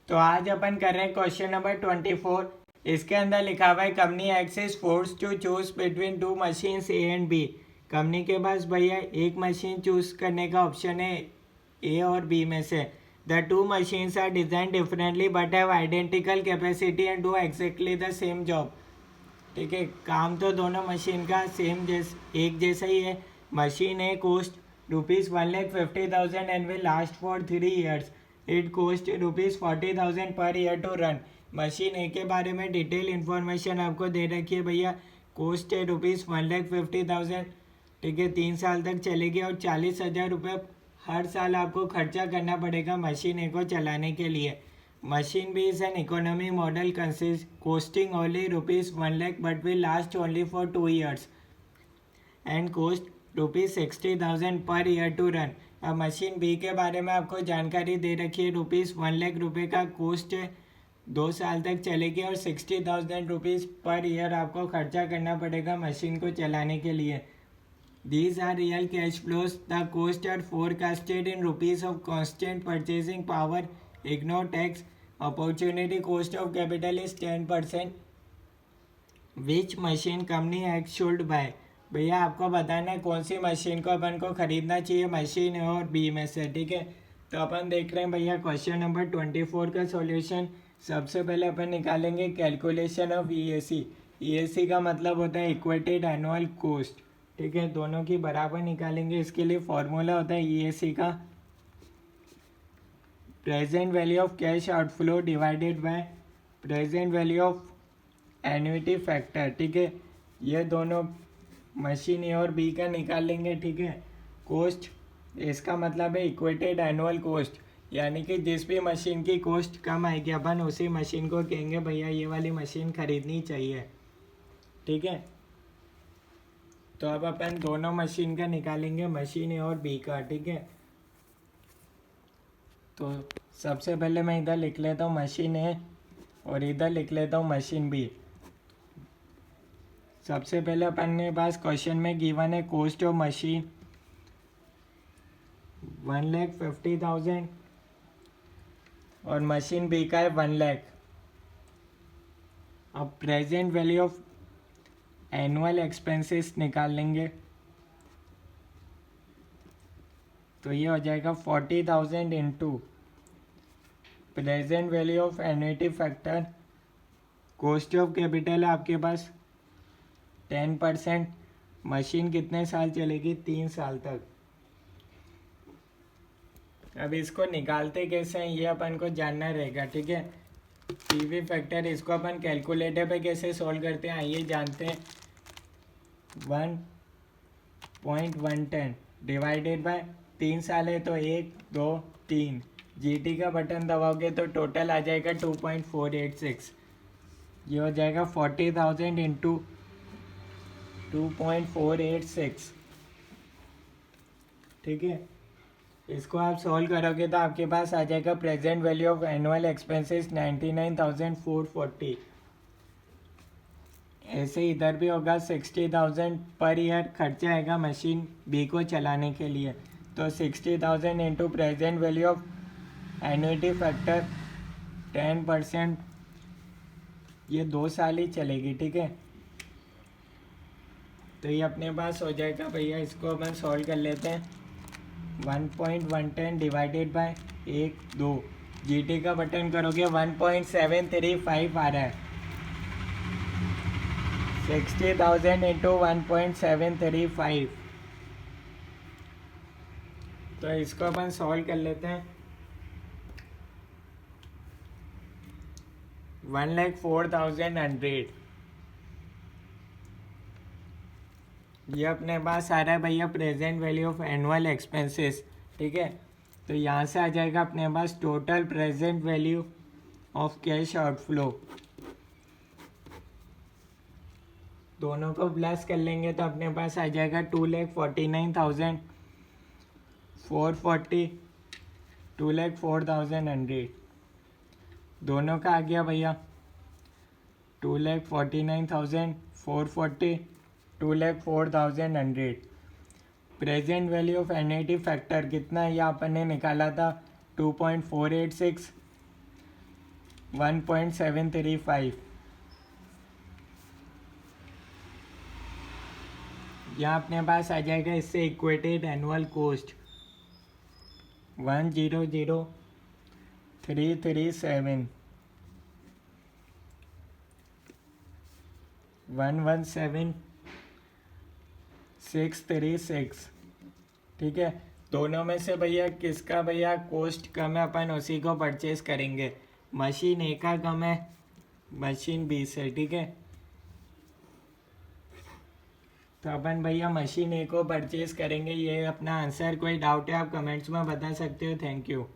तो आज अपन कर रहे हैं क्वेश्चन नंबर 24। इसके अंदर लिखा हुआ है company X is force to choose between two machines A and B. Company के पास भैया एक मशीन चूज करने का ऑप्शन है ए और बी में से। The two machines are design differently but have identical capacity and do exactly the same job. ठीक है, काम तो दोनों मशीन का एक जैसा ही है। Machine A cost ₹1,50,000 and will last for 3 years। It cost ₹40,000 per year to run. Machine A के बारे में डिटेल इन्फॉर्मेशन आपको दे रखी है भैया। कोस्ट है ₹1,50,000। ठीक है, 3 साल तक चलेगी और 40,000 रुपये हर साल आपको खर्चा करना पड़ेगा मशीन ए को चलाने के लिए। Machine B is an economy model costing only ₹1 lakh but will last only for 2 years and cost ₹60,000 per year to run। अब मशीन बी के बारे में आपको जानकारी दे रखी है। ₹1 लाख का कोस्ट है, 2 साल तक चलेगी और 60,000 रुपीज़ पर ईयर आपको खर्चा करना पड़ेगा मशीन को चलाने के लिए। These are real cash flows. The costs are forecasted in rupees of constant purchasing power. Ignore tax. Opportunity cost of capital is 10%. Which machine company X should buy? भैया आपको बताना है कौन सी मशीन को अपन को खरीदना चाहिए मशीन ए और बी में से। ठीक है, तो अपन देख रहे हैं भैया क्वेश्चन नंबर 24 का सॉल्यूशन। सबसे पहले अपन निकालेंगे कैलकुलेशन ऑफ ईएसी। ईएसी का मतलब होता है इक्वेटेड एनुअल कॉस्ट। ठीक है, दोनों की बराबर निकालेंगे। इसके लिए फॉर्मूला होता है ईएसी का present value of cash outflow divided by present value of annuity factor. ठीक है, ये दोनों मशीन ए और बी का निकाल लेंगे। ठीक है, कॉस्ट इसका मतलब है इक्वेटेड एनुअल कॉस्ट, यानी कि जिस भी मशीन की कॉस्ट कम आएगी अपन उसी मशीन को कहेंगे भैया ये वाली मशीन खरीदनी चाहिए। ठीक है, तो अब अपन दोनों मशीन का निकालेंगे, मशीन ए और बी का। ठीक है, तो सबसे पहले मैं इधर लिख लेता हूँ मशीन ए और इधर लिख लेता हूँ मशीन बी। सबसे पहले अपन के पास क्वेश्चन में गिवन है कॉस्ट ऑफ मशीन 1,50,000 और मशीन बी का है 1 लाख। अब present value of annual expenses निकाल लेंगे, तो ये हो जाएगा 40,000 into present value of annuity factor. Cost of capital है आपके पास 10%। मशीन कितने साल चलेगी? 3 साल तक। अब इसको निकालते कैसे हैं ये अपन को जानना रहेगा। ठीक है, पीवी फैक्टर इसको अपन कैलकुलेटर पे कैसे सॉल्व करते हैं आइए जानते हैं। 1.110 डिवाइडेड बाय 3 साल है तो 1 2 3। जीटी का बटन दबाओगे तो टोटल आ जाएगा 2.486। ये हो जाएगा 40,000 इंटू 2.486। ठीक है, इसको आप सॉल्व करोगे तो आपके पास आ जाएगा present value of annual expenses 99,440। ऐसे इधर भी होगा 60,000 पर ईयर खर्चा आएगा मशीन बी को चलाने के लिए। तो 60,000 into present value of annuity factor 10%, ये 2 साल ही चलेगी। ठीक है, तो ये अपने पास हो जाएगा भैया। इसको अपन सॉल्व कर लेते हैं। 1.110 डिवाइडेड बाय 1 2। जीटी का बटन करोगे 1.735 आ रहा है। 60,000 इंटू 1.735, तो इसको अपन सॉल्व कर लेते हैं। 1,04,100 ये अपने पास आ रहा है भैया present value of annual expenses. ठीक है, तो यहाँ से आ जाएगा अपने पास total present value of cash outflow. दोनों को प्लस कर लेंगे तो अपने पास आ जाएगा 2,49,440 2,04,100। दोनों का आ गया भैया 2,49,440 2,04,100। Present value of annuity factor कितना है ये अपन ने निकाला था 2.486। 1.735। यहाँ अपने पास आ जाएगा इससे इक्वेटेड एनुअल कॉस्ट 100,337, 117,636। ठीक है, दोनों में से भैया किसका भैया कॉस्ट कम है अपन उसी को परचेज करेंगे। मशीन ए का कम है मशीन बी से। ठीक है, तो अपन भैया मशीन ए को परचेज करेंगे। ये अपना आंसर। कोई डाउट है आप कमेंट्स में बता सकते हो। Thank you.